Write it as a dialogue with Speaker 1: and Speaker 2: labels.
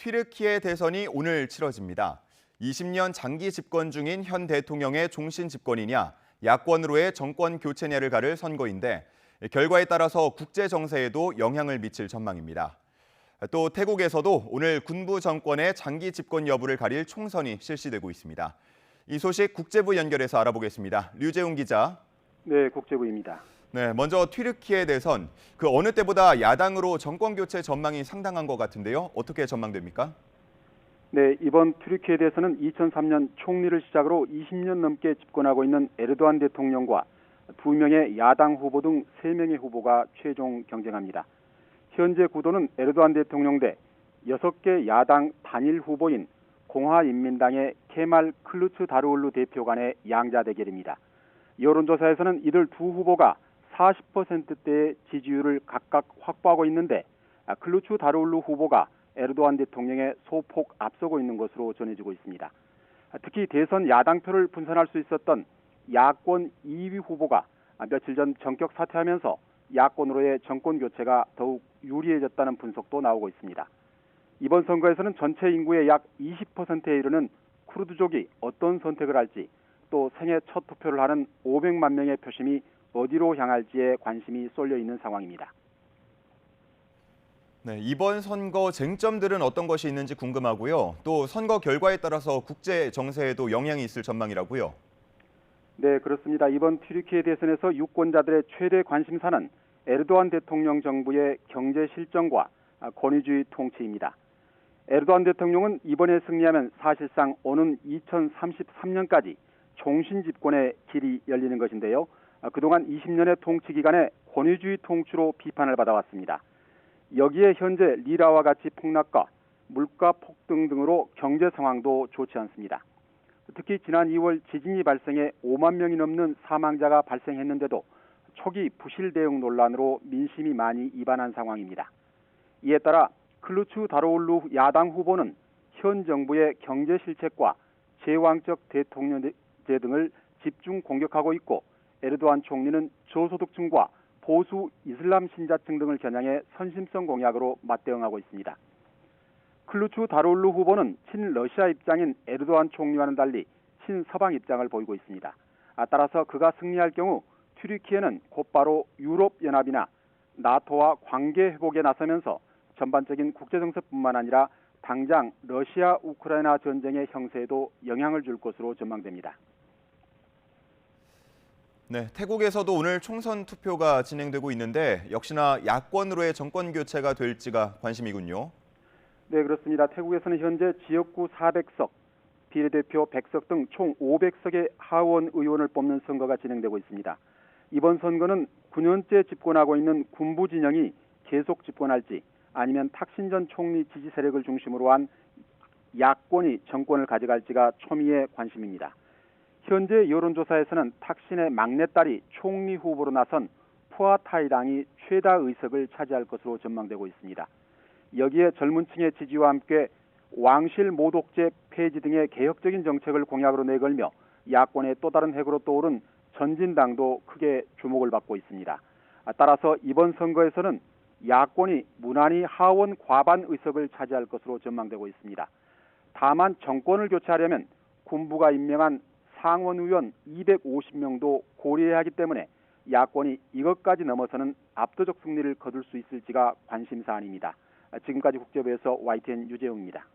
Speaker 1: 튀르키예 대선이 오늘 치러집니다. 20년 장기 집권 중인 현 대통령의 종신 집권이냐, 야권으로의 정권 교체냐를 가를 선거인데 결과에 따라서 국제 정세에도 영향을 미칠 전망입니다. 또 태국에서도 오늘 군부 정권의 장기 집권 여부를 가릴 총선이 실시되고 있습니다. 이 소식 국제부 연결해서 알아보겠습니다. 류재웅 기자.
Speaker 2: 네, 국제부입니다.
Speaker 1: 네, 먼저 튀르키예 대선, 그 어느 때보다 야당으로 정권 교체 전망이 상당한 것 같은데요. 어떻게 전망됩니까?
Speaker 2: 네, 이번 튀르키예 대선은 2003년 총리를 시작으로 20년 넘게 집권하고 있는 에르도안 대통령과 2명의 야당 후보 등 3명의 후보가 최종 경쟁합니다. 현재 구도는 에르도안 대통령 대 6개 야당 단일 후보인 공화인민당의 케말 클루츠다르올루 대표 간의 양자 대결입니다. 여론조사에서는 이들 두 후보가 40%대의 지지율을 각각 확보하고 있는데 클루츠다르올루 후보가 에르도안 대통령의 소폭 앞서고 있는 것으로 전해지고 있습니다. 특히 대선 야당표를 분산할 수 있었던 야권 2위 후보가 며칠 전 전격 사퇴하면서 야권으로의 정권 교체가 더욱 유리해졌다는 분석도 나오고 있습니다. 이번 선거에서는 전체 인구의 약 20%에 이르는 쿠르드족이 어떤 선택을 할지, 또 생애 첫 투표를 하는 500만 명의 표심이 어디로 향할지에 관심이 쏠려 있는 상황입니다.
Speaker 1: 네, 이번 선거 쟁점들은 어떤 것이 있는지 궁금하고요. 또 선거 결과에 따라서 국제 정세에도 영향이 있을 전망이라고요.
Speaker 2: 네, 그렇습니다. 이번 튀르키예 대선에서 유권자들의 최대 관심사는 에르도안 대통령 정부의 경제 실정과 권위주의 통치입니다. 에르도안 대통령은 이번에 승리하면 사실상 오는 2033년까지 종신 집권의 길이 열리는 것인데요. 그동안 20년의 통치 기간에 권위주의 통치로 비판을 받아왔습니다. 여기에 현재 리라와 같이 폭락과 물가 폭등 등으로 경제 상황도 좋지 않습니다. 특히 지난 2월 지진이 발생해 5만 명이 넘는 사망자가 발생했는데도 초기 부실 대응 논란으로 민심이 많이 이반한 상황입니다. 이에 따라 클루츠다르올루 야당 후보는 현 정부의 경제 실책과 제왕적 대통령제 등을 집중 공격하고 있고, 에르도안 총리는 저소득층과 보수 이슬람 신자층 등을 겨냥해 선심성 공약으로 맞대응하고 있습니다. 클루츠다르올루 후보는 친러시아 입장인 에르도안 총리와는 달리 친서방 입장을 보이고 있습니다. 따라서 그가 승리할 경우 튀르키예는 곧바로 유럽연합이나 나토와 관계 회복에 나서면서 전반적인 국제정세뿐만 아니라 당장 러시아 우크라이나 전쟁의 형세에도 영향을 줄 것으로 전망됩니다.
Speaker 1: 네, 태국에서도 오늘 총선 투표가 진행되고 있는데 역시나 야권으로의 정권 교체가 될지가 관심이군요.
Speaker 2: 네, 그렇습니다. 태국에서는 현재 지역구 400석, 비례대표 100석 등 총 500석의 하원 의원을 뽑는 선거가 진행되고 있습니다. 이번 선거는 9년째 집권하고 있는 군부 진영이 계속 집권할지, 아니면 탁신 전 총리 지지 세력을 중심으로 한 야권이 정권을 가져갈지가 초미의 관심입니다. 현재 여론조사에서는 탁신의 막내딸이 총리 후보로 나선 푸아타이당이 최다 의석을 차지할 것으로 전망되고 있습니다. 여기에 젊은 층의 지지와 함께 왕실 모독죄 폐지 등의 개혁적인 정책을 공약으로 내걸며 야권의 또 다른 핵으로 떠오른 전진당도 크게 주목을 받고 있습니다. 따라서 이번 선거에서는 야권이 무난히 하원 과반 의석을 차지할 것으로 전망되고 있습니다. 다만 정권을 교체하려면 군부가 임명한 상원의원 250명도 고려해야 하기 때문에 야권이 이것까지 넘어서는 압도적 승리를 거둘 수 있을지가 관심사안입니다. 지금까지 국제부에서 YTN 유재웅입니다.